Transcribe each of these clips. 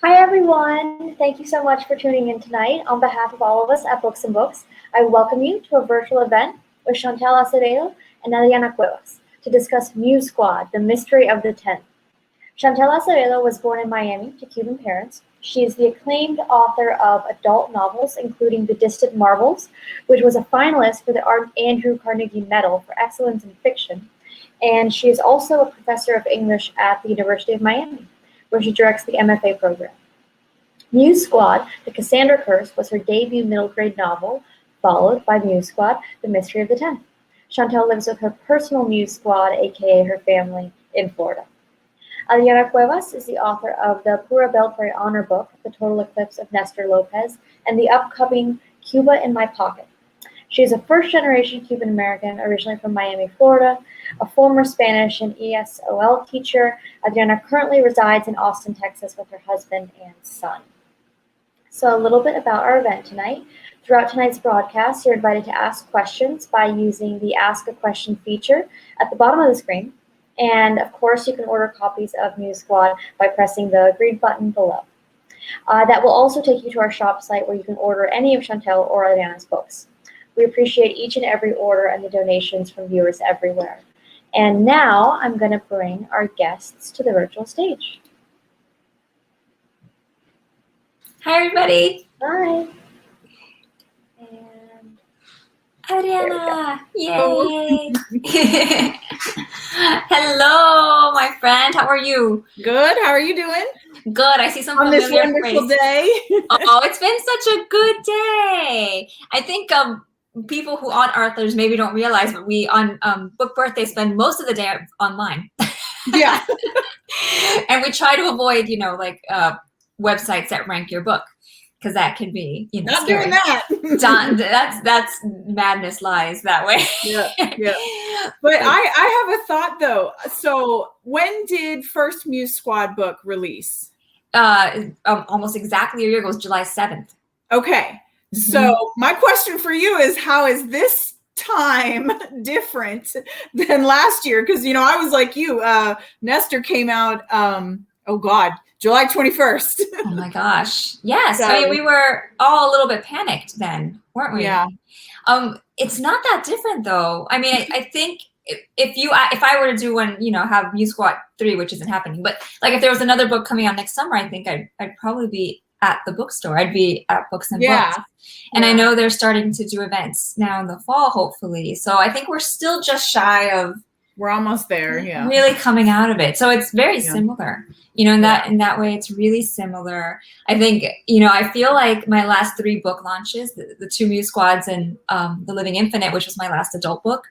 Hi everyone! Thank you so much for tuning in tonight. On behalf of all of us at Books and Books, I welcome you to a virtual event with Chantel Acevedo and Adrianna Cuevas to discuss MUSE SQUAD, the mystery of the 10th. Chantel Acevedo was born in Miami to Cuban parents. She is the acclaimed author of adult novels, including The Distant Marvels, which was a finalist for the Andrew Carnegie Medal for Excellence in Fiction. And she is also a professor of English at the University of Miami, where she directs the MFA program. MUSE SQUAD, The Cassandra Curse, was her debut middle grade novel, followed by MUSE SQUAD, The Mystery of the 10th. Chantel lives with her personal MUSE SQUAD, aka her family, in Florida. Adrianna Cuevas is the author of the Pura Beltre Honor Book, The Total Eclipse of Nestor Lopez, and the upcoming Cuba in My Pocket. She is a first-generation Cuban American, originally from Miami, Florida, a former Spanish and ESOL teacher. Adrianna currently resides in Austin, Texas with her husband and son. So a little bit about our event tonight. Throughout tonight's broadcast, you're invited to ask questions by using the Ask a Question feature at the bottom of the screen. And of course, you can order copies of MUSE SQUAD by pressing the green button below. That will also take you to our shop site where you can order any of Chantel or Adrianna's books. We appreciate each and every order and the donations from viewers everywhere. And now I'm going to bring our guests to the virtual stage. Hi, everybody. Hi. And Adrianna. Yay. Hello, my friend. How are you? Good. How are you doing? Good. I see some on familiar this wonderful faces. day. Oh, it's been such a good day. I think people who aren't authors maybe don't realize, but we on book birthday spend most of the day online. Yeah. And we try to avoid, websites that rank your book, because that can be, not scary. doing that. That's madness lies that way. Yeah. But I have a thought though. So when did first MUSE SQUAD book release? Almost exactly a year ago. It was July 7th. Okay. So my question for you is, how is this time different than last year? Because, I was like you, Nestor came out, July 21st. Oh my gosh. Yes. So, I mean, we were all a little bit panicked then, weren't we? Yeah. It's not that different though. I mean, I think if I were to do one, have MUSE SQUAD 3, which isn't happening, but like if there was another book coming out next summer, I think I'd probably be at the bookstore. I'd be at Books and Books. And I know they're starting to do events now in the fall, hopefully. So I think we're still just shy of. We're almost there. Yeah. Really coming out of it. So it's very similar, in that way, it's really similar. I think, I feel like my last 3 book launches, the 2 MUSE SQUADs and The Living Infinite, which was my last adult book,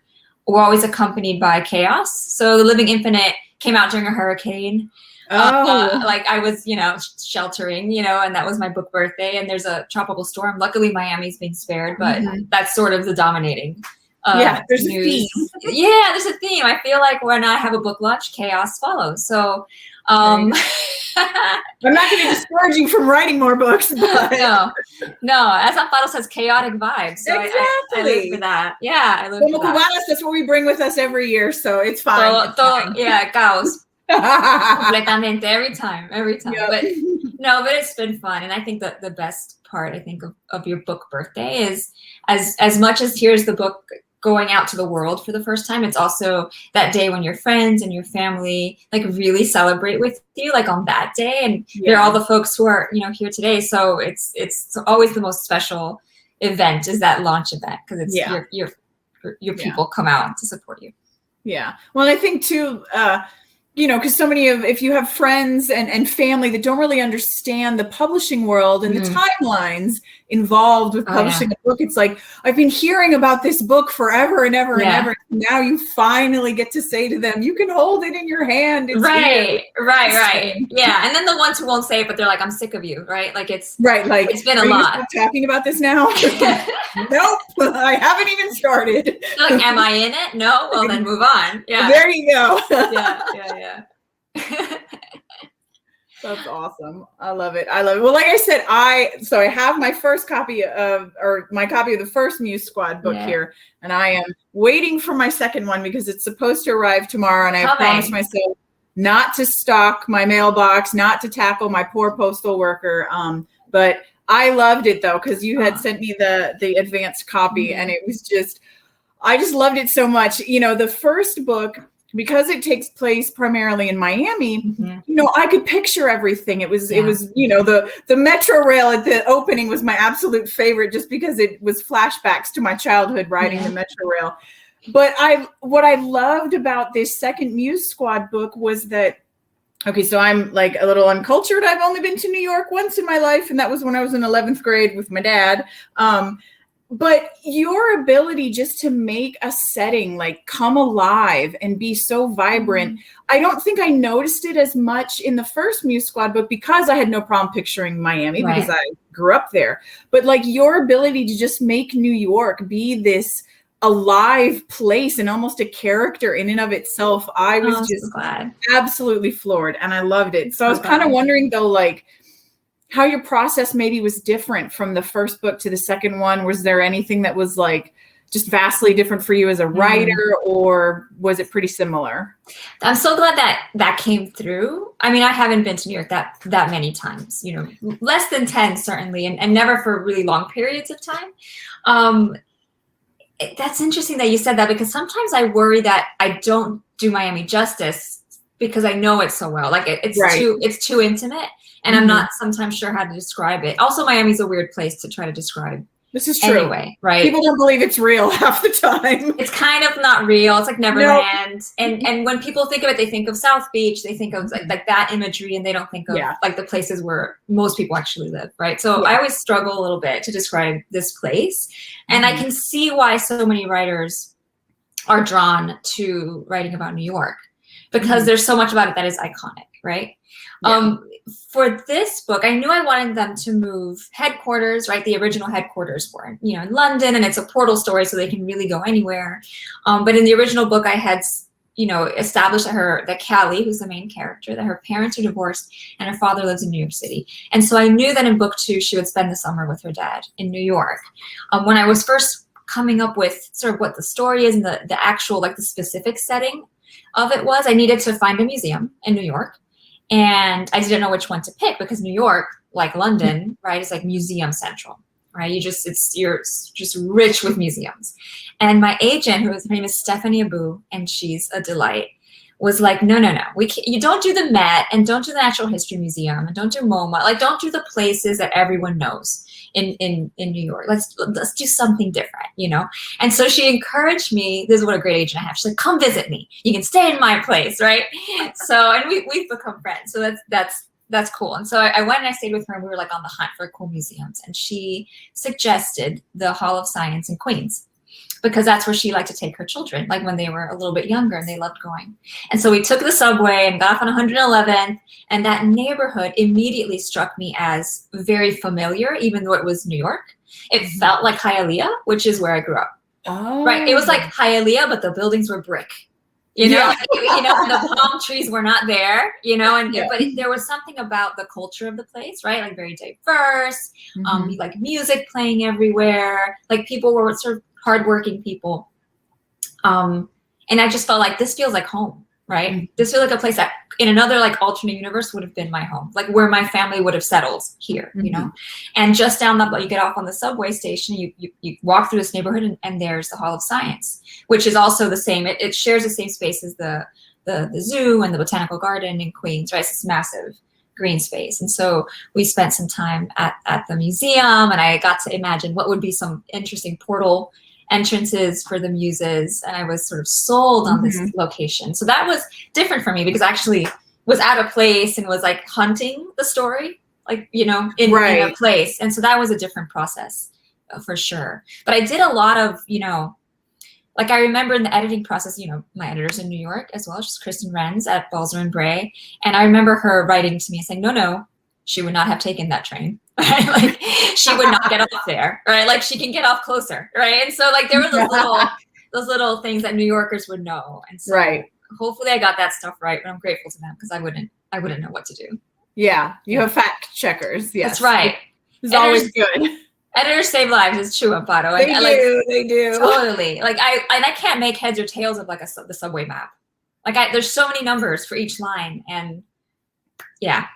were always accompanied by chaos. So The Living Infinite came out during a hurricane. I was, sheltering, and that was my book birthday, and there's a tropical storm. Luckily, Miami's being spared, but that's sort of the dominating there's news. a theme. Yeah, there's a theme. I feel like when I have a book launch, chaos follows. So I'm not going to discourage you from writing more books, but no. As Amparo says, chaotic vibes. So exactly. I live for that. Yeah, I live for that. Cubanos, that's what we bring with us every year, so it's fine. Yeah, chaos. Completamente, every time. Yep. But it's been fun. And I think that the best part, of your book birthday is as much as here's the book going out to the world for the first time, it's also that day when your friends and your family really celebrate with you, on that day. And they're all the folks who are, here today. So it's always the most special event, is that launch event, because it's your people come out to support you. Yeah. Well, I think too, because so many if you have friends and family that don't really understand the publishing world and the timelines involved with publishing a book, it's like, I've been hearing about this book forever and ever and ever. Now you finally get to say to them, you can hold it in your hand. It's right. Yeah. And then the ones who won't say it, but they're like, I'm sick of you, right? It's it's been a lot. Are you talking about this now? Nope, I haven't even started. Am I in it? No. Well, then move on. Yeah. There you go. Yeah. That's awesome. I love it. Well, like I said, I have my copy of the first MUSE SQUAD book here, and I am waiting for my second one because it's supposed to arrive tomorrow, and I have promised myself not to stock my mailbox, not to tackle my poor postal worker. But I loved it though, because you had sent me the advanced copy, and it was just, I just loved it so much. You know, the first book, because it takes place primarily in Miami, you know, I could picture everything. It was, you know, the Metro Rail at the opening was my absolute favorite, just because it was flashbacks to my childhood riding the Metro Rail. But what I loved about this second Muse Squad book was that, okay, so I'm like a little uncultured. I've only been to New York once in my life, and that was when I was in 11th grade with my dad. But your ability just to make a setting like come alive and be so vibrant, I don't think I noticed it as much in the first Muse Squad book, because I had no problem picturing Miami because I grew up there. But like your ability to just make New York be this alive place and almost a character in and of itself, I was just absolutely floored, and I loved it. So I was kind of wondering though, like, how your process maybe was different from the first book to the second one. Was there anything that was like just vastly different for you as a writer, or was it pretty similar? I'm so glad that came through. I mean, I haven't been to New York that many times, you know, less than 10 certainly, and never for really long periods of time. That's interesting that you said that, because sometimes I worry that I don't do Miami justice because I know it so well. Like it's too intimate. And I'm not sometimes sure how to describe it. Also, Miami's a weird place to try to describe. This is true. Anyway, right? People don't believe it's real half the time. It's kind of not real. It's like Neverland. And when people think of it, they think of South Beach. They think of like that imagery, and they don't think of like the places where most people actually live, right? So I always struggle a little bit to describe this place. And I can see why so many writers are drawn to writing about New York, because there's so much about it that is iconic, right? For this book, I knew I wanted them to move headquarters, right? The original headquarters were, you know, in London, and it's a portal story, so they can really go anywhere. But in the original book, I had, you know, established that Callie, who's the main character, that her parents are divorced and her father lives in New York City. And so I knew that in book 2, she would spend the summer with her dad in New York. When I was first coming up with sort of what the story is and the actual, like the specific setting of it was, I needed to find a museum in New York. And I didn't know which one to pick, because New York, like London, right, is like museum central, right? You're just rich with museums. And my agent, her name is Stephanie Abu, and she's a delight, was like, no, you don't do the Met, and don't do the Natural History Museum, and don't do MoMA, like don't do the places that everyone knows in New York. Let's do something different, you know? And so she encouraged me. This is what a great agent I have. She's like, come visit me. You can stay in my place, right? So, and we've become friends. So that's cool. And so I went and I stayed with her, and we were like on the hunt for cool museums. And she suggested the Hall of Science in Queens, because that's where she liked to take her children, like when they were a little bit younger and they loved going. And so we took the subway and got off on 111th, and that neighborhood immediately struck me as very familiar, even though it was New York. It felt like Hialeah, which is where I grew up. Oh. Right? It was like Hialeah, but the buildings were brick. You know, the palm trees were not there, you know, but there was something about the culture of the place, right? Like very diverse, like music playing everywhere, like people were sort of hardworking people. And I just felt like this feels like home, right? This feels like a place that in another like alternate universe would have been my home, like where my family would have settled here, you know? And just down you get off on the subway station, you walk through this neighborhood, and there's the Hall of Science, which is also the same. It shares the same space as the zoo and the Botanical Garden in Queens, right? It's this massive green space. And so we spent some time at the museum, and I got to imagine what would be some interesting portal entrances for the muses, and I was sort of sold on this location. So that was different for me, because I actually was at a place and was like hunting the story, like, you know, in a place. And so that was a different process for sure. But I did a lot of, you know, like I remember in the editing process, you know, my editor's in New York as well. She's Kristen Renz at Balzer and Bray. And I remember her writing to me and saying, no, she would not have taken that train. Right? Like she would not get off there, right? Like she can get off closer, right? And so like there were those little things that New Yorkers would know. And so hopefully I got that stuff right, but I'm grateful to them, because I wouldn't know what to do. Yeah, you have fact checkers. Yes, that's right. It's always good. Editors save lives. It's true, Amparo. They do. Totally. Like I can't make heads or tails of like the subway map. Like there's so many numbers for each line, and yeah.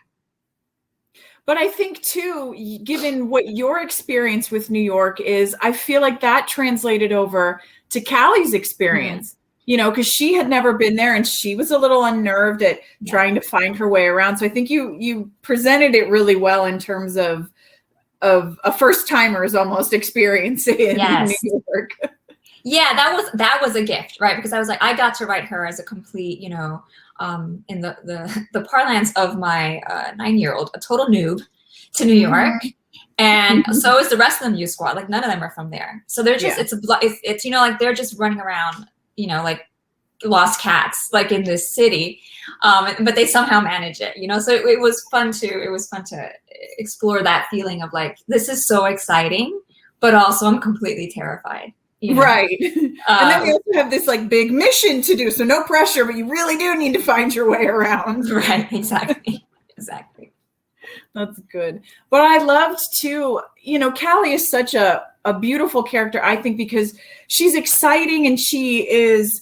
But I think too, given what your experience with New York is, I feel like that translated over to Callie's experience. Because she had never been there and she was a little unnerved at trying to find her way around. So I think you presented it really well in terms of a first timer's almost experience in New York. Yeah, that was a gift, right? Because I was like, I got to write her as a complete, in the parlance of my 9-year-old, a total noob to New York. And so is the rest of the MUSE squad. Like none of them are from there. So they're just, it's like they're just running around, like lost cats, like in this city. But they somehow manage it, so it was fun to explore that feeling of like, this is so exciting, but also I'm completely terrified. Right. And then we also have this like big mission to do. So no pressure, but you really do need to find your way around. Right. Exactly. That's good. But I loved too, Callie is such a beautiful character, I think, because she's exciting and she is,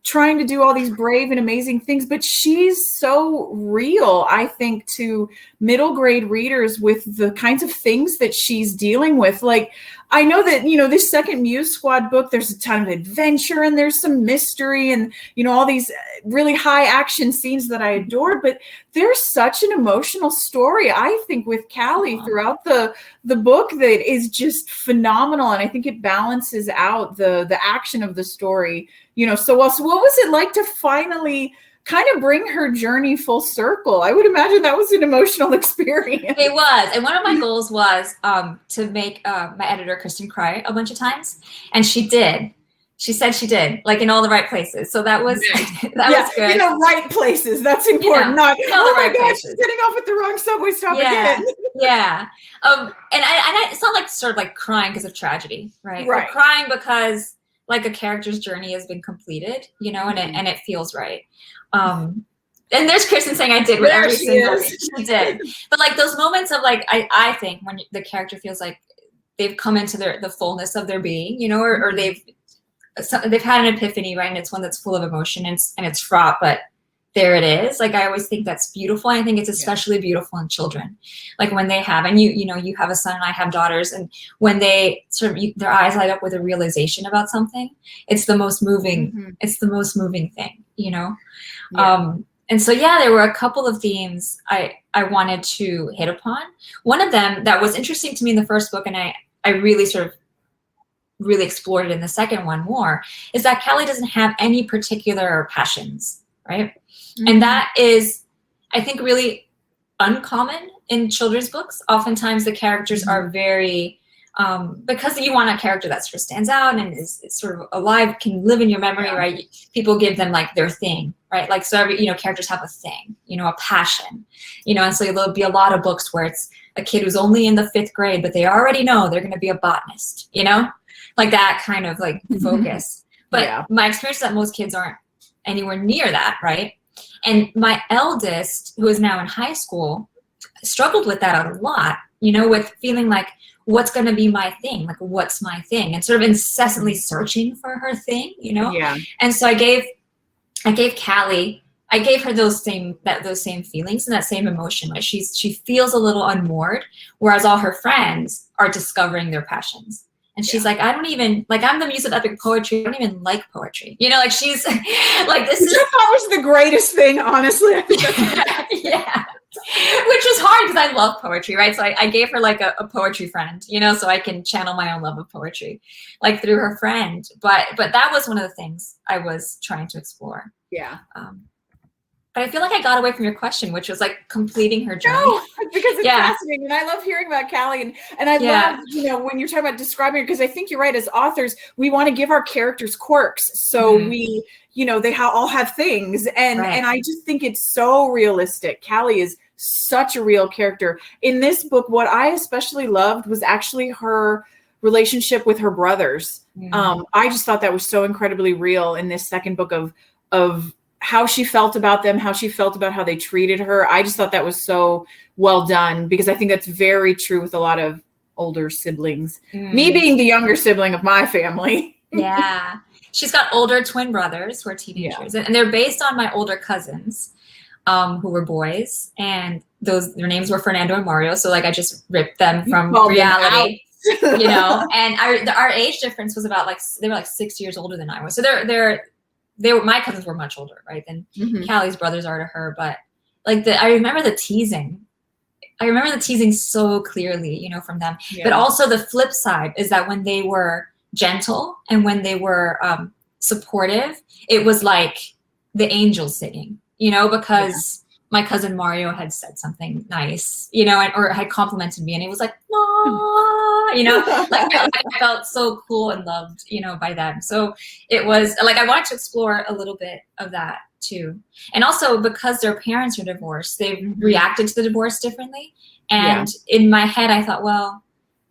trying to do all these brave and amazing things, but she's so real, I think, to middle grade readers with the kinds of things that she's dealing with. Like, I know that, this second MUSE Squad book, there's a ton of adventure and there's some mystery and, all these really high action scenes that I adored, but there's such an emotional story, I think, with Callie throughout the book that is just phenomenal. And I think it balances out the action of the story, so well. So what was it like to finally kind of bring her journey full circle? I would imagine that was an emotional experience. It was. And one of my goals was to make my editor, Kristen, cry a bunch of times. And she did. She said she did, like in all the right places. So that was was good. In the right places. That's important. Not, oh my gosh, she's getting off at the wrong subway stop again. Yeah. And it's not like sort of like crying because of tragedy, right? Right. We're crying because like a character's journey has been completed, and it feels right. And there's Kristen saying I did with every single thing she did. But like those moments of like, I think when the character feels like they've come into the fullness of their being, or they've had an epiphany, right? And it's one that's full of emotion and it's fraught, but there it is. Like I always think that's beautiful. I think it's especially beautiful in children, like when they have, and you have a son and I have daughters, and when they sort of their eyes light up with a realization about something, it's the most moving. It's the most moving thing, And so there were a couple of themes I wanted to hit upon. One of them that was interesting to me in the first book, and I really sort of really explored it in the second one more, is that Callie doesn't have any particular passions, right? And that is, I think, really uncommon in children's books. Oftentimes the characters are very, because you want a character that sort of stands out and is sort of alive, can live in your memory, right? People give them like their thing, right? Like, so every, characters have a thing, a passion, and so there'll be a lot of books where it's a kid who's only in the 5th grade, but they already know they're going to be a botanist, like that kind of like focus. But my experience is that most kids aren't anywhere near that, right? And my eldest, who is now in high school, struggled with that a lot, with feeling like, what's going to be my thing? Like, what's my thing? And sort of incessantly searching for her thing, Yeah. And so I gave Callie, I gave her those same feelings and that same emotion. Like she feels a little unmoored, whereas all her friends are discovering their passions. And she's like, I don't even, like, I'm the muse of epic poetry. I don't even like poetry. Like she's like, this is. That was the greatest thing, honestly. Yeah. Which was hard because I love poetry, right? So I gave her like a poetry friend, so I can channel my own love of poetry, like through her friend. But that was one of the things I was trying to explore. Yeah. But I feel like I got away from your question, which was like completing her journey. No, because it's fascinating. And I love hearing about Callie. And I love, when you're talking about describing her, because I think you're right. As authors, we want to give our characters quirks. So we, they all have things. And I just think it's so realistic. Callie is such a real character. In this book, what I especially loved was actually her relationship with her brothers. I just thought that was so incredibly real in this second book of how she felt about them, how she felt about how they treated her. I just thought that was so well done, because I think that's very true with a lot of older siblings. Me being the younger sibling of my family. Yeah. she's got older twin brothers who are teenagers, and they're based on my older cousins, who were boys, and their names were Fernando and Mario. So like I just ripped them from reality, you know. And our age difference was about like they were like 6 years older than I was. So they were my cousins were much older, right, than Callie's brothers are to her. But like I remember the teasing. I remember the teasing so clearly, you know, from them. Yeah. But also the flip side is that when they were gentle and when they were supportive, it was like the angels singing, you know, because my cousin Mario had said something nice, you know, or had complimented me, and it was like, "Aww," you know, like I felt so cool and loved, you know, by them. So it was like I wanted to explore a little bit of that too, and also because their parents are divorced, they've reacted to the divorce differently. And in my head, I thought, well,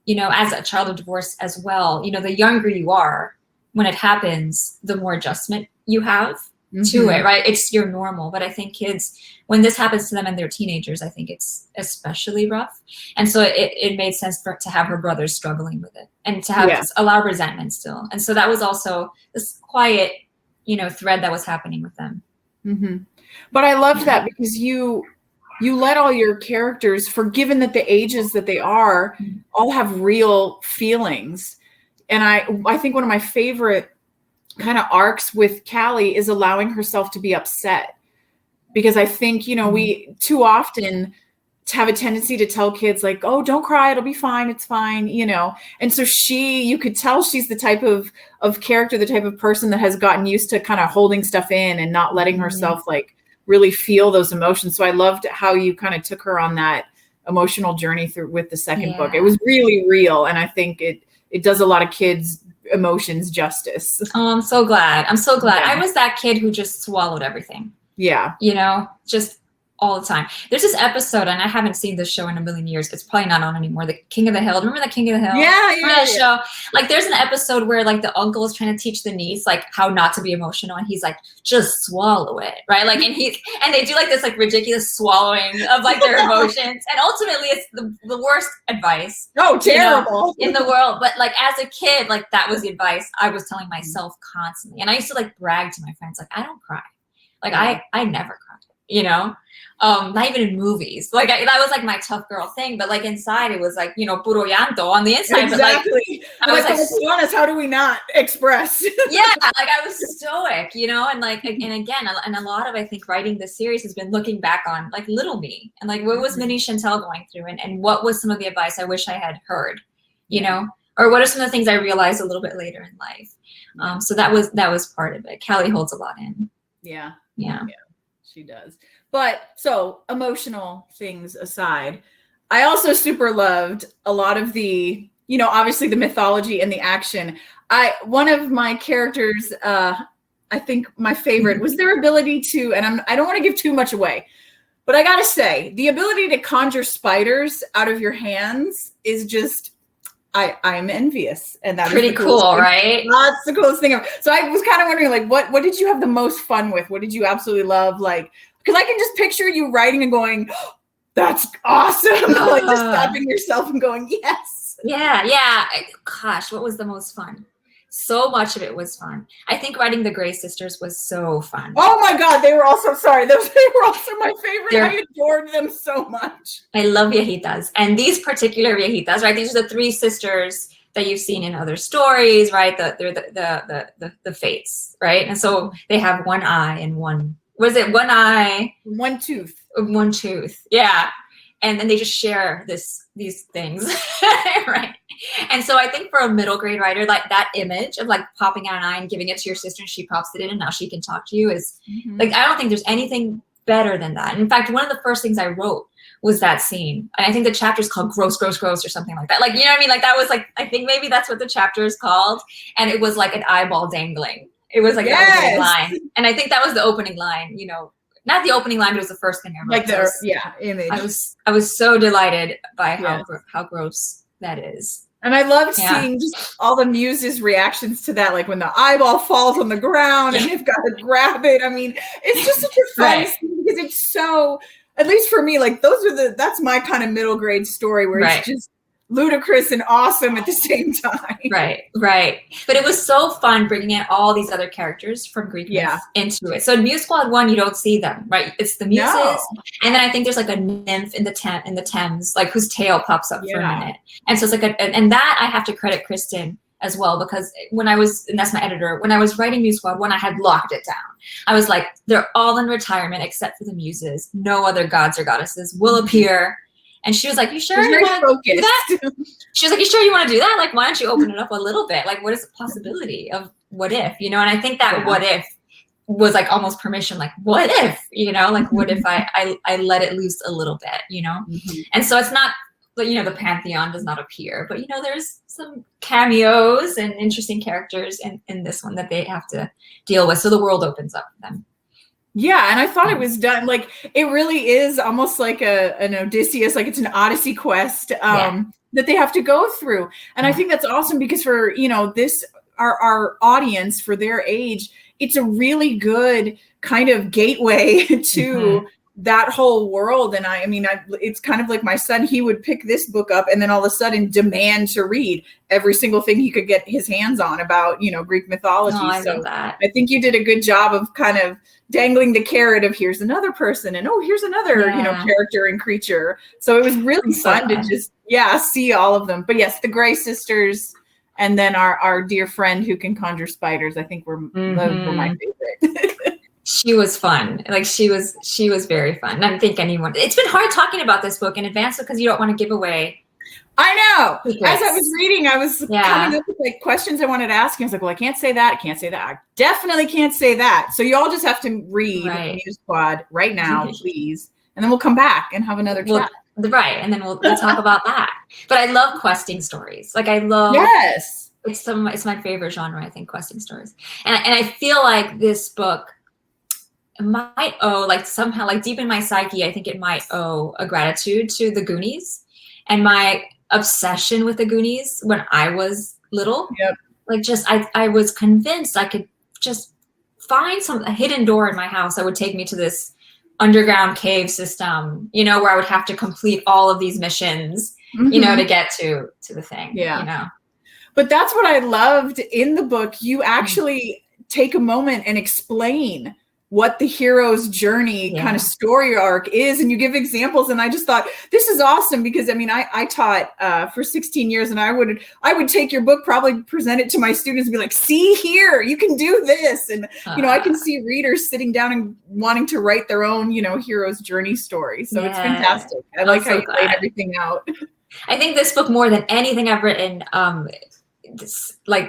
you know, as a child of divorce as well, you know, the younger you are when it happens, the more adjustment you have to it, right? It's your normal. But I think kids, when this happens to them and they're teenagers, I think it's especially rough. And so it made sense to have her brothers struggling with it and to have a lot of resentment still. And so that was also this quiet, you know, thread that was happening with them. But I loved that because you let all your characters, for given that the ages that they are, all have real feelings. And I think one of my favorite kind of arcs with Callie is allowing herself to be upset, because I think, you know, we too often have a tendency to tell kids like, oh, don't cry, it'll be fine, it's fine, you know. And so you could tell she's the type of character, the type of person that has gotten used to kind of holding stuff in and not letting herself like really feel those emotions. So I loved how you kind of took her on that emotional journey through with the second book. It was really real, and I think it does a lot of kids' emotions justice. Oh, I'm so glad. I'm so glad. I was that kid who just swallowed everything. Yeah. You know, just all the time. There's this episode, and I haven't seen this show in a million years. It's probably not on anymore. The King of the Hill. Remember the King of the Hill? Yeah. That show? Like, there's an episode where like the uncle is trying to teach the niece like how not to be emotional, and he's like, just swallow it, right? Like, and they do like this like ridiculous swallowing of like their emotions, and ultimately it's the worst advice. Oh, terrible, you know, in the world. But like as a kid, like that was the advice I was telling myself constantly, and I used to like brag to my friends like, I don't cry, like I never cry, you know. Not even in movies. Like that was like my tough girl thing, but like inside it was like, you know, puro llanto on the inside. Exactly. But like, I was like, to be honest, how do we not express? Yeah, like I was stoic, you know, and like, and again, and a lot of, I think, writing this series has been looking back on like little me and like what was mini Chantel going through, and what was some of the advice I wish I had heard, you know, or what are some of the things I realized a little bit later in life. So that was part of it. Callie holds a lot in. Yeah, she does. But so emotional things aside, I also super loved a lot of the, you know, obviously the mythology and the action. One of my characters, I think my favorite was their ability to, and I don't want to give too much away, but I gotta say the ability to conjure spiders out of your hands is just, I'm envious, and that's pretty cool, right? That's the coolest thing ever. So I was kind of wondering, like, what did you have the most fun with? What did you absolutely love? Like, because I can just picture you writing and going, oh, "That's awesome!" Like just stopping yourself and going, "Yes." Yeah. Gosh, what was the most fun? So much of it was fun. I think writing the Gray sisters was so fun. Oh my God, they were also they were also my favorite. I adored them so much. I love viejitas, and these particular viejitas, right? These are the three sisters that you've seen in other stories, right? They're the fates, right? And so they have one eye and one. Was it one eye? One tooth. One tooth. Yeah. And then they just share these things, right? And so I think for a middle grade writer, like that image of like popping out an eye and giving it to your sister and she pops it in and now she can talk to you is like, I don't think there's anything better than that. In fact, one of the first things I wrote was that scene. And I think the chapter is called Gross, Gross, Gross or something like that. Like, you know what I mean? Like that was like, I think maybe that's what the chapter is called. And it was like an eyeball dangling. It was like the opening line. And I think that was the opening line, you know, not the opening line, but it was the first thing I wrote. Like image. I was so delighted by how gross that is. And I loved seeing just all the muses' reactions to that, like when the eyeball falls on the ground and they've got to grab it. I mean, it's just such a fun scene because it's so, at least for me, like that's my kind of middle grade story where it's just ludicrous and awesome at the same time. Right. But it was so fun bringing in all these other characters from Greek myth into it. So in Muse Squad 1, you don't see them, right? It's the muses, and then I think there's like a nymph in the Thames, like whose tail pops up for a minute. And so it's like and that I have to credit Kristen as well, because when I was, and that's my editor, when I was writing Muse Squad 1, I had locked it down. I was like, they're all in retirement except for the muses. No other gods or goddesses will appear. And she was like, you sure you want to do that? She was like, you sure you want to do that? Like, why don't you open it up a little bit? Like, what is the possibility of what if, you know? And I think that what if was like almost permission, like, what if, you know, like, what if I let it loose a little bit, you know? And so it's not, you know, the pantheon does not appear, but, you know, there's some cameos and interesting characters in this one that they have to deal with. So the world opens up for them. Yeah, and I thought it was done, like, it really is almost like an Odysseus, like it's an Odyssey quest that they have to go through. And I think that's awesome because for, you know, this, our audience for their age, it's a really good kind of gateway to that whole world. And I mean, it's kind of like my son, he would pick this book up and then all of a sudden demand to read every single thing he could get his hands on about, you know, Greek mythology. I love that. I think you did a good job of kind of dangling the carrot of here's another person and here's another, you know, character and creature. So it was really fun to just, see all of them. But yes, the Gray sisters and then our dear friend who can conjure spiders, I think those were my favorite. She was fun. Like she was very fun. I don't think it's been hard talking about this book in advance because you don't want to give away. I know. As I was reading, I was coming up with like questions I wanted to ask. And I was like, well, I can't say that. I can't say that. I definitely can't say that. So you all just have to read Muse Squad right now, please. And then we'll come back and have another chat. Right. And then we'll talk about that. But I love questing stories. Like I love. Yes. It's my favorite genre, I think, questing stories. And I feel like this book might owe, like somehow, like deep in my psyche, I think it might owe a gratitude to the Goonies and my obsession with the Goonies when I was little. Like just I was convinced I could just find a hidden door in my house that would take me to this underground cave system, you know, where I would have to complete all of these missions, you know, to get to the thing. You know. But that's what I loved in the book. You actually take a moment and explain what the hero's journey kind of story arc is. And you give examples. And I just thought, this is awesome because I mean, I taught for 16 years and I would take your book, probably present it to my students and be like, see here, you can do this. And, you know, I can see readers sitting down and wanting to write their own, you know, hero's journey story. So it's fantastic. I like how you laid everything out. I think this book, more than anything I've written,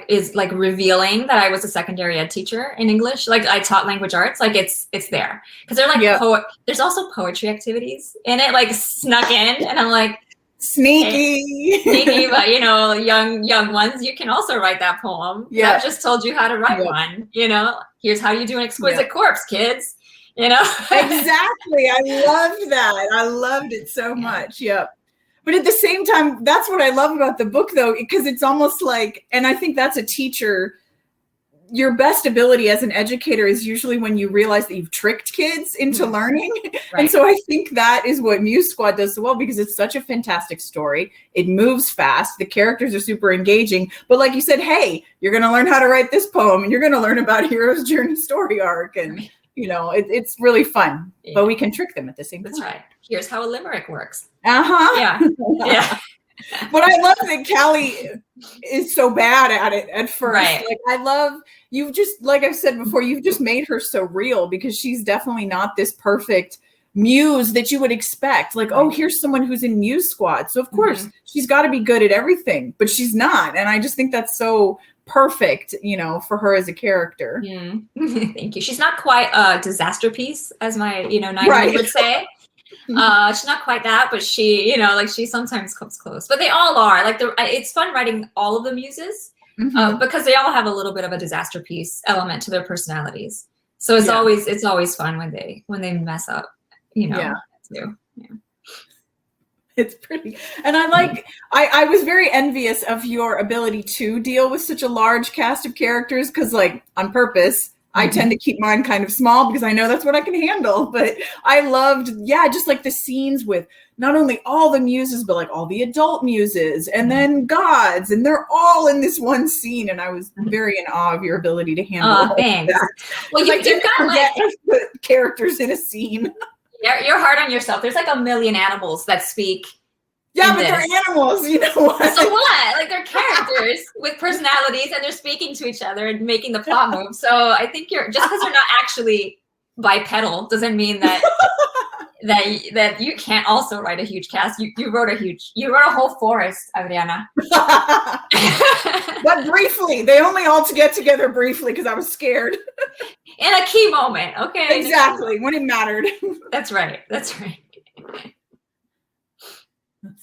is revealing that I was a secondary ed teacher in English. Like I taught language arts. Like it's there because they're like there's also poetry activities in it, like snuck in, and I'm like sneaky, but you know, young ones, you can also write that poem. I just told you how to write one. You know, here's how you do an exquisite corpse, kids. You know, exactly. I loved that. I loved it so much. Yep. But at the same time, that's what I love about the book, though, because it's almost like, and I think that's a teacher, your best ability as an educator is usually when you realize that you've tricked kids into learning. And so I think that is what Muse Squad does so well, because it's such a fantastic story. It moves fast. The characters are super engaging. But like you said, hey, you're going to learn how to write this poem and you're going to learn about hero's journey story arc. And, you know, it's really fun, but we can trick them at the same time. That's right. Here's how a limerick works. Yeah. But I love that Callie is so bad at it at first. Right. Like I love, you've just, like I've said before, you've just made her so real because she's definitely not this perfect muse that you would expect. Like, oh, here's someone who's in Muse Squad. So of course she's got to be good at everything, but she's not. And I just think that's so perfect, you know, for her as a character. Thank you. She's not quite a disaster piece, as my, you know, 9-year-old would say. She's not quite that, but she, you know, like she sometimes comes close. But they all are. Like it's fun writing all of the muses because they all have a little bit of a disaster piece element to their personalities. So it's always fun when they mess up, you know. Too. It's pretty. And I was very envious of your ability to deal with such a large cast of characters because, like, on purpose, I tend to keep mine kind of small because I know that's what I can handle. But I loved, just like the scenes with not only all the muses, but like all the adult muses and then gods. And they're all in this one scene. And I was very in awe of your ability to handle all thanks. that. Well, you've got like characters in a scene. You're hard on yourself. There's like a million animals that speak. Yeah, but they're animals, you know what? So what? Like they're characters with personalities and they're speaking to each other and making the plot move. So I think just because you're not actually bipedal doesn't mean that that you can't also write a huge cast. You wrote a whole forest, Adrianna. But briefly. They only all get together briefly because I was scared. In a key moment, okay? Exactly, when it mattered. That's right. That's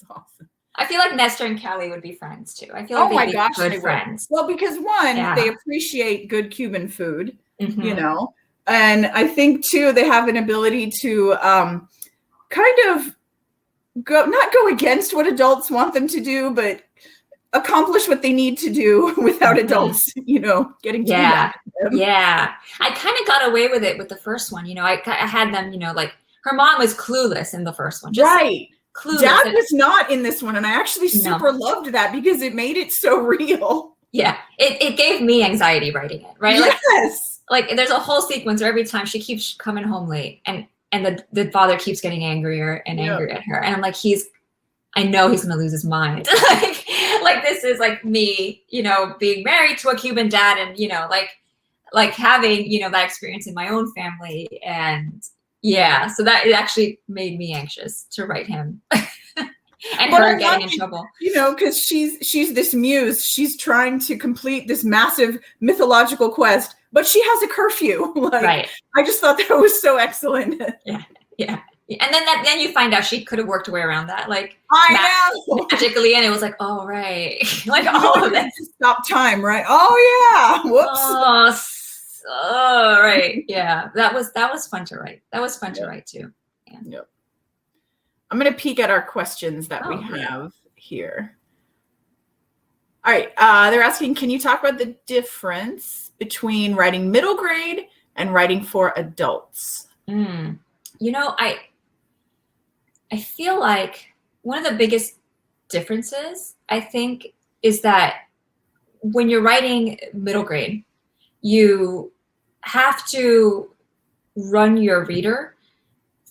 awesome. I feel like Nestor and Callie would be friends too. I feel like they'd be good friends. Well, because they appreciate good Cuban food, you know, and I think too they have an ability to kind of not go against what adults want them to do, but accomplish what they need to do without adults, you know, getting too mad at them. Yeah, I kind of got away with it with the first one. You know, I had them, you know, like her mom was clueless in the first one, just right? Clueless. Dad was not in this one, and I actually super loved that because it made it so real. Yeah, it gave me anxiety writing it, right? Yes. Like there's a whole sequence where every time she keeps coming home late, and the father keeps getting angrier and angrier at her, and I'm like, I know he's gonna lose his mind. like this is like me, you know, being married to a Cuban dad, and you know, like having, you know, that experience in my own family, and yeah, so that it actually made me anxious to write him. And her getting in trouble. You know, because she's this muse. She's trying to complete this massive mythological quest, but she has a curfew. Right. I just thought that was so excellent. Yeah. And then you find out she could have worked her way around that. Like I know. Magically, and it was like, oh right. Like all of that. Stop time, right? Oh yeah. Whoops. Oh right. Yeah. That was fun to write. That was fun to write too. Yeah. Yep. I'm going to peek at our questions that we have here. All right. They're asking, can you talk about the difference between writing middle grade and writing for adults? You know, I feel like one of the biggest differences, I think, is that when you're writing middle grade, you have to run your reader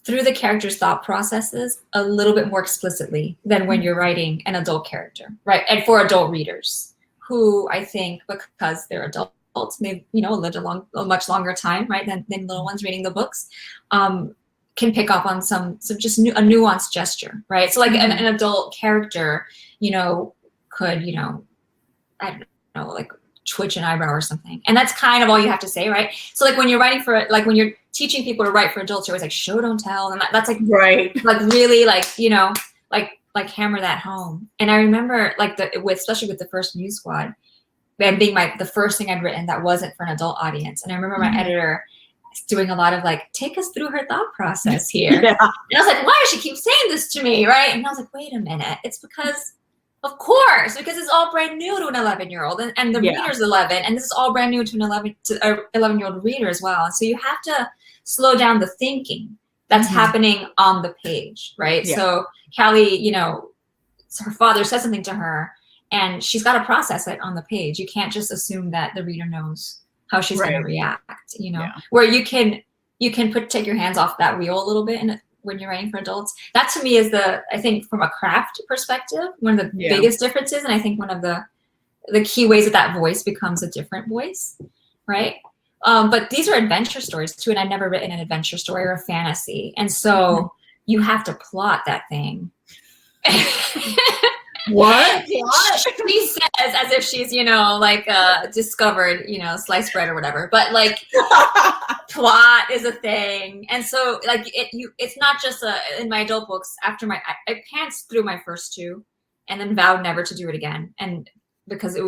through the character's thought processes a little bit more explicitly than when you're writing an adult character, right? And for adult readers who I think, because they're adults, they've, you know, lived a much longer time, right, than little ones reading the books, can pick up on some just a nuanced gesture, right? So like an adult character, you know, could, you know, I don't know, like twitch an eyebrow or something. And that's kind of all you have to say, right? So like when you're writing for, like when you're teaching people to write for adults, you're always like, show, don't tell. And that's like, right. Like really like, you know, like hammer that home. And I remember like especially with the first Muse Squad, and being the first thing I'd written that wasn't for an adult audience. And I remember my editor doing a lot of like, take us through her thought process here. And I was like, why does she keep saying this to me, right? And I was like, wait a minute. It's because, of course, because it's all brand new to an 11-year-old, and the reader's 11, and this is all brand new to an 11-year-old reader as well. So you have to slow down the thinking that's happening on the page, right? Yeah. So Callie, you know, her father says something to her, and she's got to process it on the page. You can't just assume that the reader knows how she's going to react, you know, where you can take your hands off that wheel a little bit when you're writing for adults. That to me is I think from a craft perspective, one of the biggest differences. And I think one of the key ways that voice becomes a different voice, right? But these are adventure stories too. And I've never written an adventure story or a fantasy. And so you have to plot that thing. What? She says as if she's, you know, like discovered, you know, sliced bread or whatever. But like plot is a thing. And so like it's not just in my adult books, after I pantsed through my first two and then vowed never to do it again. And because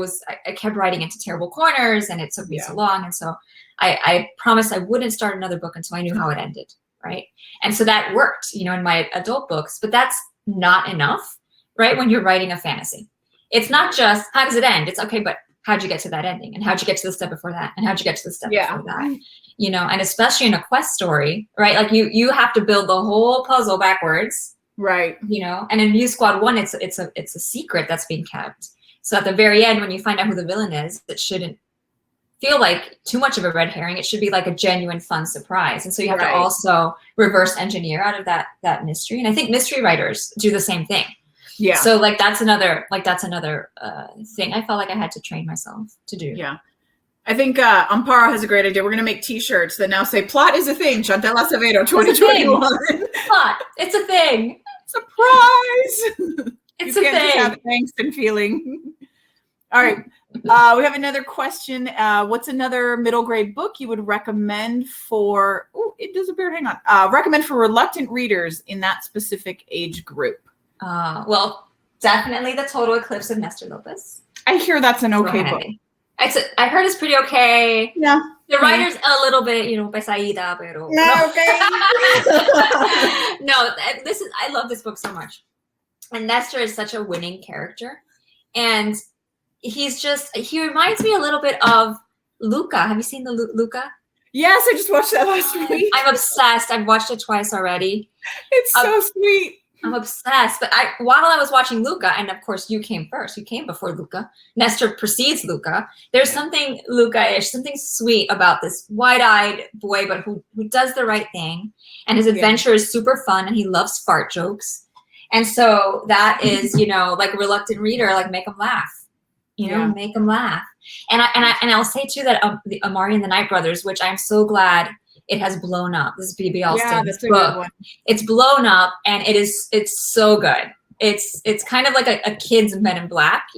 I kept writing into terrible corners and it took me so long. And so I promised I wouldn't start another book until I knew how it ended. Right. And so that worked, you know, in my adult books, but that's not enough. Right? When you're writing a fantasy, it's not just how does it end? It's okay, but how'd you get to that ending? And how'd you get to the step before that? And how'd you get to the step before that? You know, and especially in a quest story, right? Like you have to build the whole puzzle backwards. Right. You know, and in Muse Squad 1, it's a secret that's being kept. So at the very end, when you find out who the villain is, it shouldn't feel like too much of a red herring. It should be like a genuine fun surprise. And so you have to also reverse engineer out of that mystery. And I think mystery writers do the same thing. Yeah. So like that's another thing I felt like I had to train myself to do. Yeah. I think Amparo has a great idea. We're going to make T-shirts that now say "Plot is a thing." Chantel Acevedo, 2021. Plot, it's a thing. Surprise! It's you a can't thing. Just have angst and feeling. All right. We have another question. What's another middle grade book you would recommend for? Oh, it disappeared. Hang on. Recommend for reluctant readers in that specific age group. Well, definitely The Total Eclipse of Nestor Lopez. I hear that's an okay book. I heard it's pretty okay. Yeah. The writer's a little bit, pesadita, pero no, okay. No, I love this book so much. And Nestor is such a winning character. And he reminds me a little bit of Luca. Have you seen the Luca? Yes, I just watched that last week. I'm obsessed. I've watched it twice already. It's so sweet. I'm obsessed. But while I was watching Luca, and of course you came first. You came before Luca. Nestor precedes Luca. There's something Luca-ish, something sweet about this wide-eyed boy, but who does the right thing. And his adventure is super fun, and he loves fart jokes. And so that is, like a reluctant reader, like make them laugh. Make them laugh. And I'll say too that the Amari and the Night Brothers, which I'm so glad it has blown up. This is B.B. Alston's book. It's blown up, and it's so good. It's kind of like a kid's Men in Black,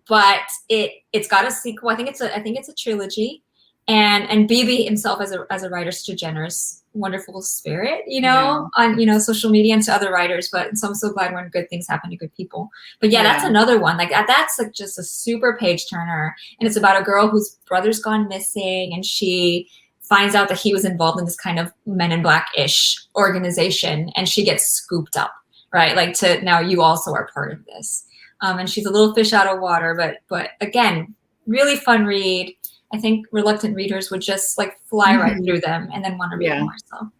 but it's got a sequel. I think it's a trilogy, and B.B. himself as a writer, such a generous, wonderful spirit, on social media and to other writers. But so I'm so glad when good things happen to good people. But that's another one. Like that's like just a super page turner, and it's about a girl whose brother's gone missing, and she finds out that he was involved in this kind of Men in Black-ish organization, and she gets scooped up, right? Like now you also are part of this. And she's a little fish out of water, but again, really fun read. I think reluctant readers would just like fly right through them and then want to read more. So,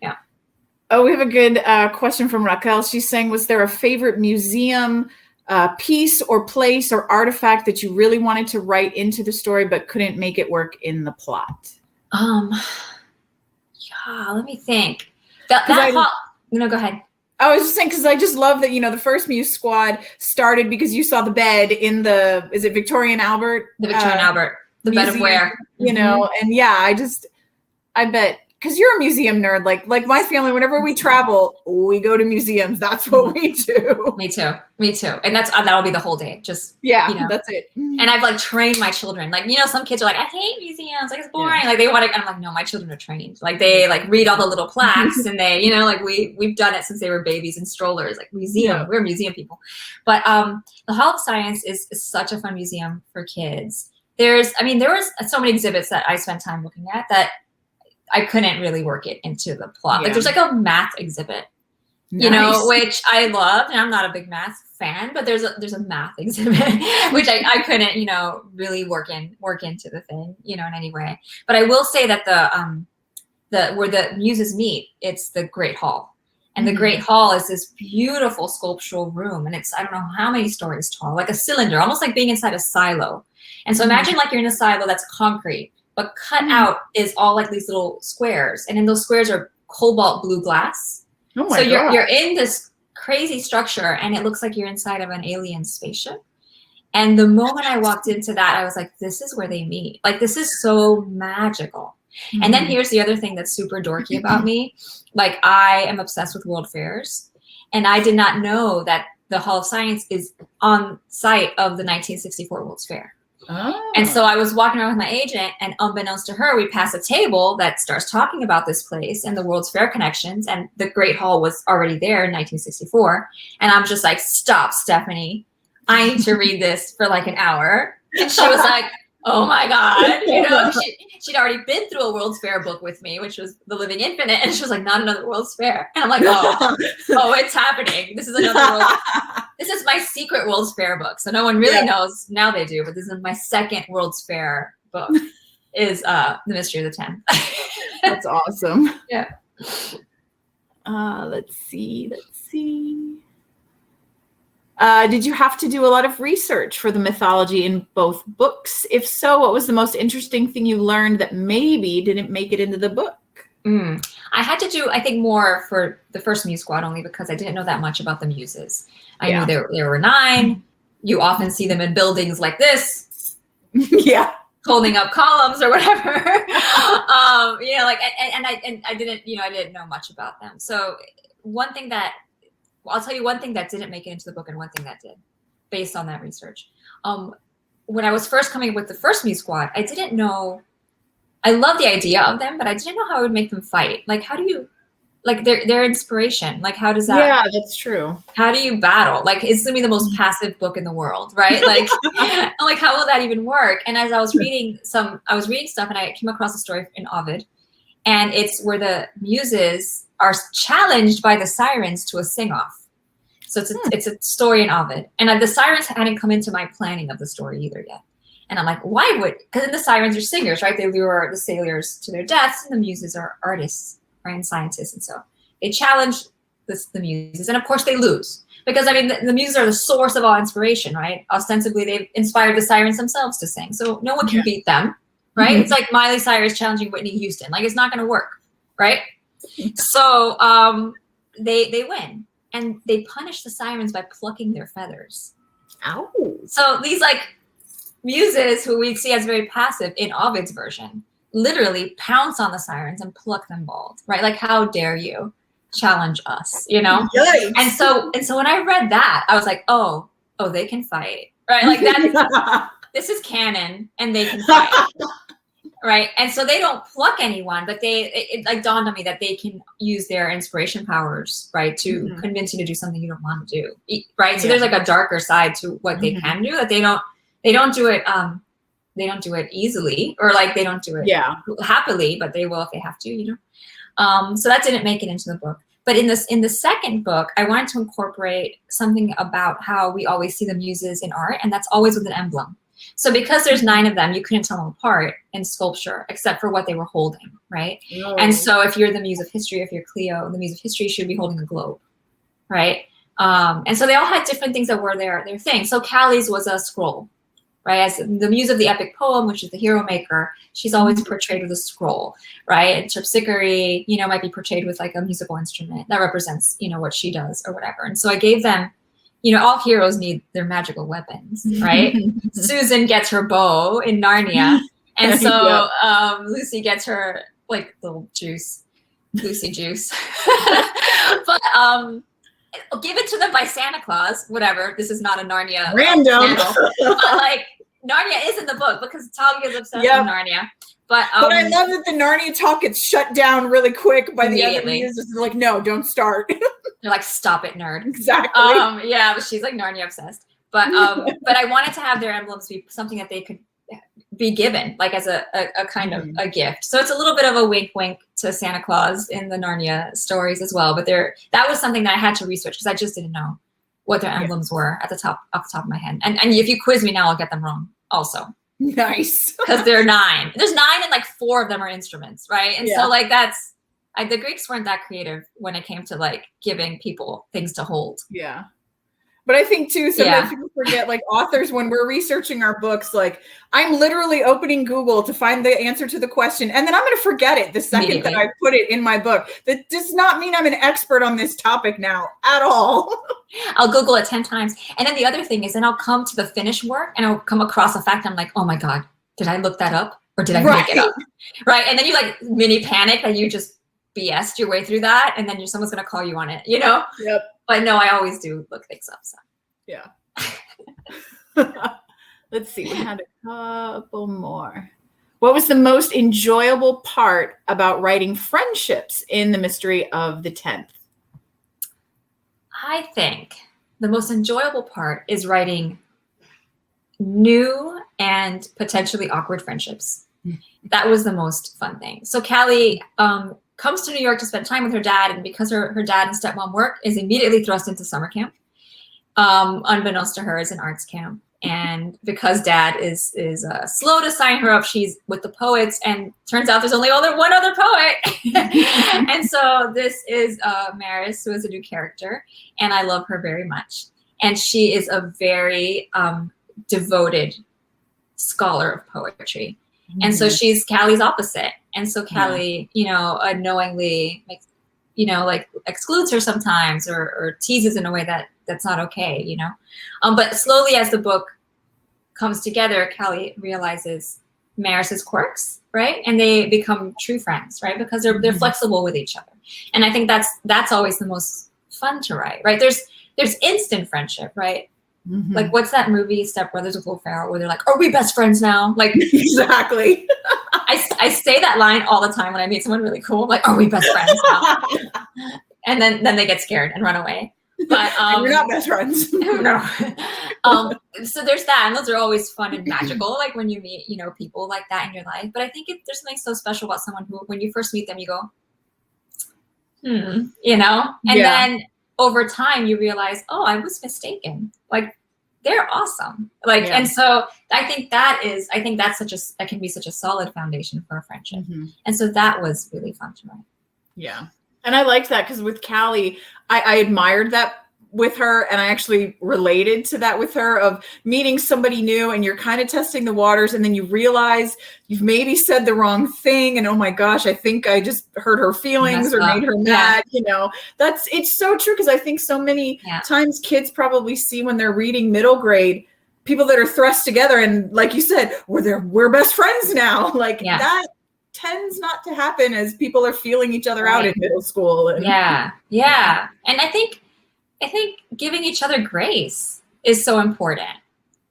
yeah. Oh, we have a good question from Raquel. She's saying, was there a favorite museum piece or place or artifact that you really wanted to write into the story but couldn't make it work in the plot? Let me think. No, go ahead. I was just saying, because I just love that, the first Muse Squad started because you saw the bed in is it Victorian Albert? The Victorian Albert, the museum, bed of where? And I bet, because you're a museum nerd, like my family, whenever we travel, we go to museums. That's what we do. Me too. And that'll be the whole day. Just, that's it. And I've like trained my children. Like, some kids are like, I hate museums. Like, it's boring. Yeah. Like they want to, I'm like, no, my children are trained. Like they like read all the little plaques and they, like we've done it since they were babies in strollers, like museum. Yeah. We're museum people. But the Hall of Science is such a fun museum for kids. There was so many exhibits that I spent time looking at that I couldn't really work it into the plot. Yeah. Like there's like a math exhibit, which I loved, and I'm not a big math fan, but there's a math exhibit, which I couldn't, really work into the thing, in any way. But I will say that where the muses meet, it's the Great Hall. And the Great Hall is this beautiful sculptural room, and it's, I don't know how many stories tall, like a cylinder, almost like being inside a silo. And so imagine like you're in a silo that's concrete, but cut out is all like these little squares. And in those squares are cobalt blue glass. Oh my God. You're in this crazy structure, and it looks like you're inside of an alien spaceship. And the moment I walked into that, I was like, this is where they meet. Like, this is so magical. And then here's the other thing that's super dorky about me. Like, I am obsessed with world fairs, and I did not know that the Hall of Science is on site of the 1964 World's Fair. Oh. And so I was walking around with my agent, and unbeknownst to her, we pass a table that starts talking about this place and the World's Fair connections, and the Great Hall was already there in 1964. And I'm just like, stop, Stephanie. I need to read this for like an hour. And she was like, oh my God. She'd already been through a World's Fair book with me, which was The Living Infinite. And she was like, not another World's Fair. And I'm like, oh, it's happening. This is this is my secret World's Fair book. So no one really knows. Now they do, but this is my second World's Fair book. Is The Mystery of the 10th. That's awesome. Yeah. Let's see. Did you have to do a lot of research for the mythology in both books? If so, what was the most interesting thing you learned that maybe didn't make it into the book? I had to do, I think, more for the first Muse Squad only because I didn't know that much about the muses. I knew there were 9. You often see them in buildings like this. Yeah. Holding up columns or whatever. I didn't know much about them. So I'll tell you one thing that didn't make it into the book and one thing that did, based on that research. When I was first coming up with the first Muse Squad, I didn't know. I love the idea of them, but I didn't know how I would make them fight. Like, how do you, like, their inspiration? Like, how does that? Yeah, that's true. How do you battle? Like, it's gonna be the most passive book in the world, right? Like, I'm like, how will that even work? And as I was reading stuff, and I came across a story in Ovid, and it's where the muses are challenged by the sirens to a sing-off. So it's a story in Ovid, and the sirens hadn't come into my planning of the story either yet. And I'm like, why would? Because the sirens are singers, right? They lure the sailors to their deaths, and the muses are artists, right, and scientists. And so they challenge the muses, and of course they lose because I mean the muses are the source of all inspiration, right? Ostensibly, they've inspired the sirens themselves to sing, so no one can beat them, right? It's like Miley Cyrus challenging Whitney Houston, like it's not going to work, right? So they win, and they punish the sirens by plucking their feathers. Ow! So these like muses, who we see as very passive in Ovid's version, literally pounce on the sirens and pluck them bald, right? Like, how dare you challenge us, you know? Yikes. And so when I read that, I was like, oh, they can fight, right? Like that. This is canon, and they can fight, right? And so they don't pluck anyone, but it like dawned on me that they can use their inspiration powers, right, to convince you to do something you don't want to do, right? So there's like a darker side to what they can do that they don't do it. They don't do it easily, or like they don't do it happily, but they will if they have to, you know? So that didn't make it into the book. But in the second book, I wanted to incorporate something about how we always see the muses in art, and that's always with an emblem. So because there's 9 of them, you couldn't tell them apart in sculpture, except for what they were holding, right? Oh. And so if you're the Muse of History, if you're Cleo, the Muse of History should be holding a globe, right? And so they all had different things that were their thing. So Callie's was a scroll, right? As the muse of the epic poem, which is the hero maker, she's always portrayed with a scroll, right? And Terpsichore, you know, might be portrayed with like a musical instrument that represents, you know, what she does or whatever. And so I gave them, you know, all heroes need their magical weapons, right? Susan gets her bow in Narnia. And so Lucy gets her like little juice, Lucy juice. But give it to them by Santa Claus, whatever. This is not a Narnia random channel, but like Narnia is in the book because Talia is obsessed with Narnia. But I love that the Narnia talk gets shut down really quick by the other muses. They're like, no, don't start. They're like, stop it, nerd. Exactly. Yeah, but she's like Narnia obsessed. But I wanted to have their emblems be something that they could be given, like as a kind of a gift. So it's a little bit of a wink to Santa Claus in the Narnia stories as well. But that was something that I had to research because I just didn't know what their emblems were off the top of my head. And if you quiz me now, I'll get them wrong also. Nice. Because there are 9. There's 9 and like 4 of them are instruments, right? And so like the Greeks weren't that creative when it came to like giving people things to hold. Yeah. But I think too, sometimes people forget, like authors, when we're researching our books, like I'm literally opening Google to find the answer to the question. And then I'm going to forget it the second that I put it in my book. That does not mean I'm an expert on this topic now at all. I'll Google it 10 times. And then the other thing is then I'll come to the finished work and I'll come across a fact. I'm like, oh my God, did I look that up? Or did I make it up? Right. And then you like mini panic that you just BS'd your way through that. And then someone's going to call you on it, you know? Yep. But no, I always do look things up. So. Yeah. Let's see. We had a couple more. What was the most enjoyable part about writing friendships in The Mystery of the 10th? I think the most enjoyable part is writing new and potentially awkward friendships. That was the most fun thing. So Callie comes to New York to spend time with her dad, and because her dad and stepmom work, is immediately thrust into summer camp. unbeknownst to her, is an arts camp. And because dad is slow to sign her up, she's with the poets, and turns out there's only one other poet. And so this is Maris, who is a new character, and I love her very much. And she is a very devoted scholar of poetry. And so she's Callie's opposite. And so Callie, unknowingly makes, like excludes her sometimes or teases in a way that's not okay, But slowly as the book comes together, Callie realizes Maris's quirks, right? And they become true friends, right? Because they're flexible with each other. And I think that's always the most fun to write, right? There's instant friendship, right? Like, what's that movie, Step Brothers with Will Ferrell, where they're like, "Are we best friends now?" Like, exactly. I say that line all the time when I meet someone really cool. Like, "Are we best friends now?" And then they get scared and run away. But and you're not best friends. No. So there's that, and those are always fun and magical. Like when you meet, people like that in your life. But I think there's something so special about someone who, when you first meet them, you go, and then over time you realize, oh, I was mistaken. Like, they're awesome. Like, and so I think that can be such a solid foundation for a friendship. And so that was really fun to write. Yeah. And I liked that because with Callie, I admired that with her, and I actually related to that with her, of meeting somebody new and you're kind of testing the waters, and then you realize you've maybe said the wrong thing, and oh my gosh, I think I just hurt her feelings or made her mad. It's so true, because I think so many times kids probably see when they're reading middle grade people that are thrust together, and like you said, we're best friends now. Like that tends not to happen as people are feeling each other out in middle school. And and I think giving each other grace is so important.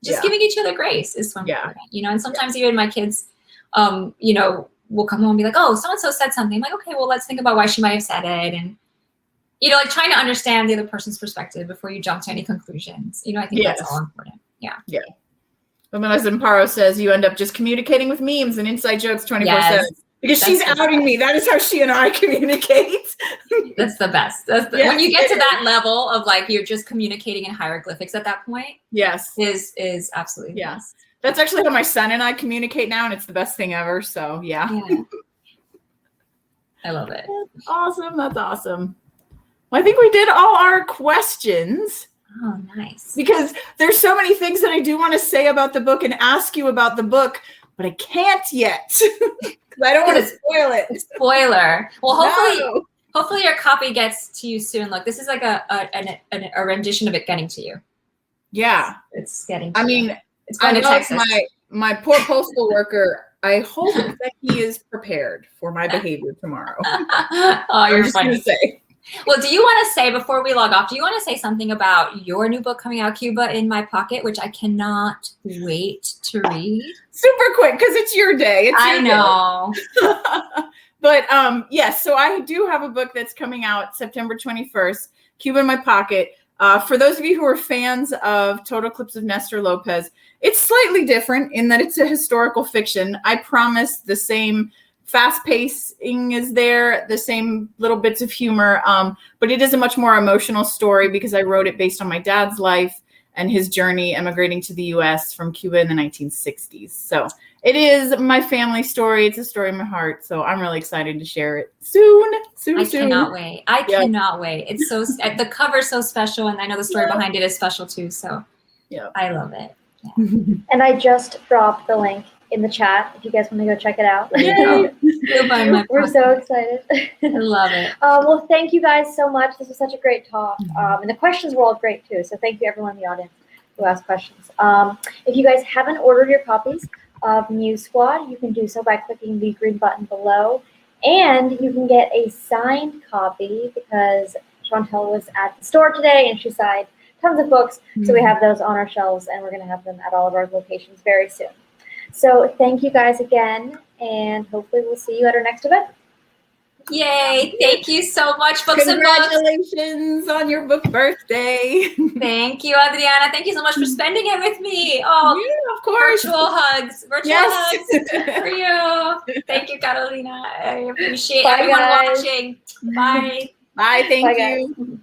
Just giving each other grace is so important. And sometimes even my kids will come home and be like, "Oh, so and so said something." I'm like, "Okay, well, let's think about why she might have said it," and like trying to understand the other person's perspective before you jump to any conclusions. I think that's all important. But as Amparo says, you end up just communicating with memes and inside jokes 24/7. Because she's outing me. That is how she and I communicate. That's the best. When you get to that level of like, you're just communicating in hieroglyphics at that point. Yes. Is absolutely the best. That's actually how my son and I communicate now, and it's the best thing ever. So yeah. I love it. That's awesome. That's awesome. Well, I think we did all our questions. Oh, nice. Because there's so many things that I do want to say about the book and ask you about the book, but I can't yet. Because I don't want to spoil it. Spoiler. Well, hopefully your copy gets to you soon. Look, this is like a rendition of it getting to you. Yeah. It's getting to you. It's going to Texas. My poor postal worker, I hope that he is prepared for my behavior tomorrow. Oh, you're just going to say. Well, do you want to say, before we log off, do you want to say something about your new book coming out, Cuba in My Pocket, which I cannot wait to read? Super quick, because it's your day. I know. But yes, so I do have a book that's coming out September 21st, Cuba in My Pocket. For those of you who are fans of Total Eclipse of Nestor Lopez, it's slightly different in that it's a historical fiction. I promise the same fast pacing is there, the same little bits of humor, but it is a much more emotional story because I wrote it based on my dad's life and his journey emigrating to the U.S. from Cuba in the 1960s. So it is my family story. It's a story in my heart. So I'm really excited to share it soon. I cannot wait. I cannot wait. It's so the cover's so special, and I know the story behind it is special too. So I love it. Yeah. And I just dropped the link in the chat if you guys want to go check it out. We're so excited. I love it. Well, thank you guys so much. This was such a great talk. And the questions were all great too. So thank you everyone in the audience who asked questions. If you guys haven't ordered your copies of Muse Squad, you can do so by clicking the green button below. And you can get a signed copy because Chantel was at the store today and she signed tons of books. So we have those on our shelves and we're going to have them at all of our locations very soon. So thank you guys again, and hopefully we'll see you at our next event. Yay! Thank you so much, Books and Books. Congratulations on your book birthday. Thank you, Adriana. Thank you so much for spending it with me. Oh, yeah, of course. Virtual hugs for you. Thank you, Carolina. I appreciate everyone watching. Bye. Bye. Thank you. Guys.